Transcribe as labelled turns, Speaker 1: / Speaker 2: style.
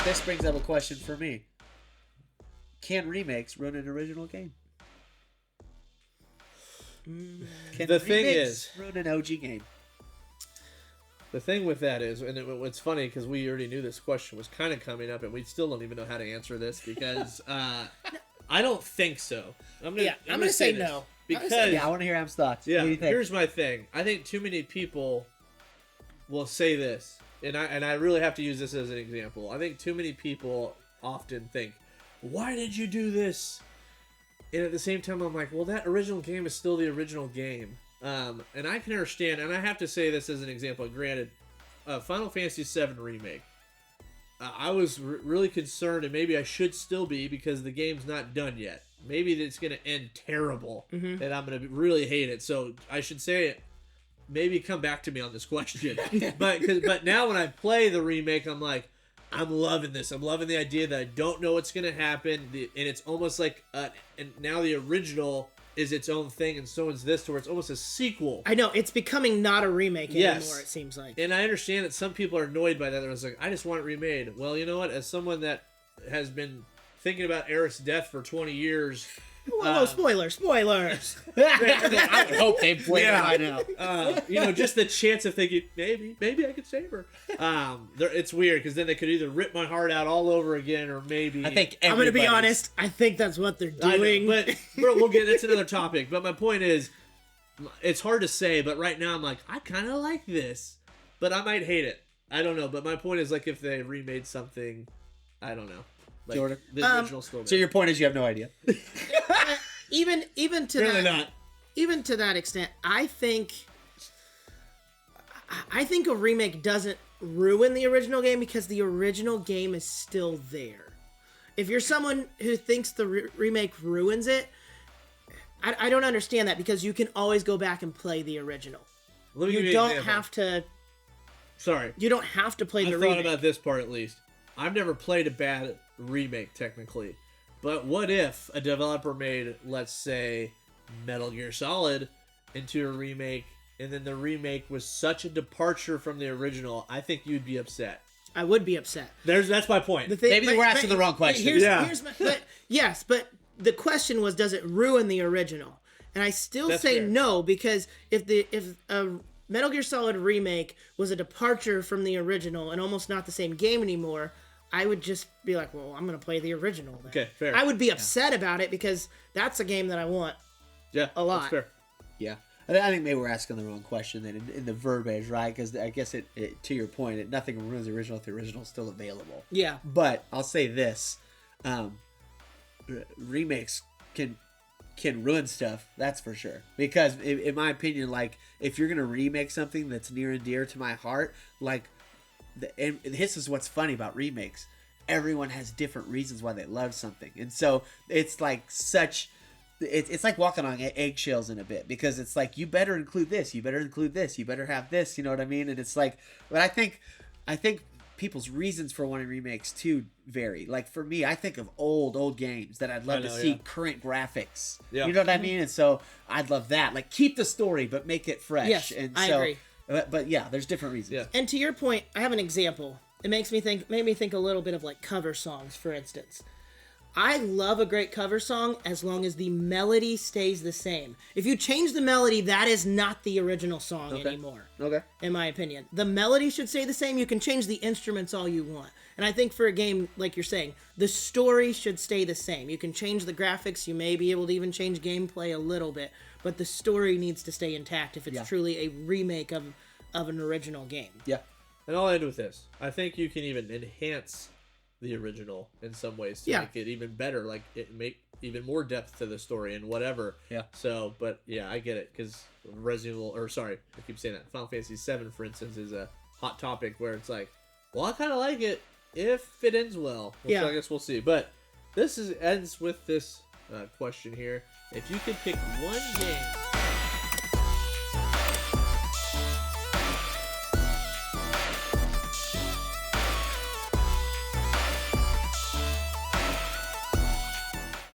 Speaker 1: this brings up a question for me. Can remakes ruin an original game? Can
Speaker 2: The thing
Speaker 1: remakes
Speaker 2: is,
Speaker 1: ruin an OG game?
Speaker 2: the thing with that is, and it's funny because we already knew this question was kind of coming up, and we still don't even know how to answer this because I don't think so. I'm gonna
Speaker 3: say
Speaker 2: this
Speaker 3: no.
Speaker 2: Because
Speaker 1: Yeah, I want to hear Am's thoughts.
Speaker 2: yeah,
Speaker 1: What do you think?
Speaker 2: here's my thing. I think too many people will say this, and I really have to use this as an example. I think too many people often think, "Why did you do this?" And at the same time, I'm like, well, that original game is still the original game. And I can understand, and I have to say this as an example. Granted, Final Fantasy VII Remake. I was really concerned, and maybe I should still be, because the game's not done yet. Maybe it's going to end terrible, and I'm going to really hate it. So I should say it. Maybe come back to me on this question. but now when I play the remake, I'm like, I'm loving this. I'm loving the idea that I don't know what's going to happen, and it's almost like, and now the original is its own thing, and so is this, to where it's almost a sequel.
Speaker 3: I know, it's becoming not a remake anymore,
Speaker 2: Yes.
Speaker 3: it seems like.
Speaker 2: And I understand that some people are annoyed by that. They're just like, I just want it remade. Well, you know what? As someone that has been thinking about Eric's death for 20 years...
Speaker 3: Whoa, spoilers!
Speaker 1: I would hope they play it by now.
Speaker 2: Just the chance of thinking, maybe I could save her. It's weird, because then they could either rip my heart out all over again, or maybe...
Speaker 1: I think
Speaker 3: I'm going to be
Speaker 1: everybody's-
Speaker 3: honest, I think that's what they're
Speaker 2: I know,
Speaker 3: doing.
Speaker 2: but we'll get that's another topic. But my point is, it's hard to say. But right now, I'm like, I kind of like this, but I might hate it. I don't know. But my point is, like, if they remade something, I don't know. Like,
Speaker 1: Jordan?
Speaker 2: the original story.
Speaker 1: So your point is you have no idea.
Speaker 3: even to
Speaker 2: Really
Speaker 3: that,
Speaker 2: not.
Speaker 3: even to that extent, I think a remake doesn't ruin the original game, because the original game is still there. If you're someone who thinks the remake ruins it, I don't understand that, because you can always go back and play the original.
Speaker 2: Let me give
Speaker 3: You
Speaker 2: you an
Speaker 3: don't
Speaker 2: example.
Speaker 3: have to.
Speaker 2: Sorry.
Speaker 3: You don't have to play
Speaker 2: I
Speaker 3: the
Speaker 2: thought
Speaker 3: remake.
Speaker 2: about this part at least. I've never played a bad remake, technically. But what if a developer made, let's say, Metal Gear Solid into a remake, and then the remake was such a departure from the original? I think you'd be upset.
Speaker 3: I would be upset.
Speaker 2: That's my point.
Speaker 1: Maybe we're asking the wrong question.
Speaker 3: Yes, but the question was, does it ruin the original? And I still
Speaker 2: That's
Speaker 3: say
Speaker 2: fair.
Speaker 3: no, because if a Metal Gear Solid remake was a departure from the original and almost not the same game anymore, I would just be like, well, I'm going to play the original then.
Speaker 2: Okay, fair.
Speaker 3: I would be upset about it, because that's a game that I want.
Speaker 2: Yeah,
Speaker 3: a lot.
Speaker 2: That's fair.
Speaker 1: Yeah. I think maybe we're asking the wrong question then in the verbiage, right? Because I guess it to your point, nothing ruins the original if the original is still available.
Speaker 3: Yeah.
Speaker 1: But I'll say this. Remakes can ruin stuff, that's for sure. Because in my opinion, like, if you're going to remake something that's near and dear to my heart, like, and this is what's funny about remakes. Everyone has different reasons why they love something. And so it's like it's like walking on eggshells in a bit, because it's like, you better include this, you better include this, you better have this, you know what I mean? And it's like, but I think people's reasons for wanting remakes too vary. Like, for me, I think of old games that I'd love to see current graphics.
Speaker 2: Yeah.
Speaker 1: You know what I mean? And so I'd love that. Like, keep the story but make it fresh.
Speaker 3: Yes,
Speaker 1: and
Speaker 3: I
Speaker 1: so,
Speaker 3: agree.
Speaker 1: But yeah, there's different reasons.
Speaker 2: Yeah.
Speaker 3: And to your point, I have an example. It made me think a little bit of like cover songs, for instance. I love a great cover song as long as the melody stays the same. If you change the melody, that is not the original song anymore.
Speaker 1: Okay.
Speaker 3: In my opinion, the melody should stay the same. You can change the instruments all you want. And I think for a game, like you're saying, the story should stay the same. You can change the graphics. You may be able to even change gameplay a little bit, but the story needs to stay intact if it's truly a remake of an original game.
Speaker 1: Yeah.
Speaker 2: And I'll end with this. I think you can even enhance the original in some ways to make it even better, like it make even more depth to the story and whatever.
Speaker 1: Yeah.
Speaker 2: So, but yeah, I get it, because I keep saying that. Final Fantasy VII, for instance, is a hot topic where it's like, well, I kind of like it if it ends well. So I guess we'll see. But this ends with this question here. If you could pick one game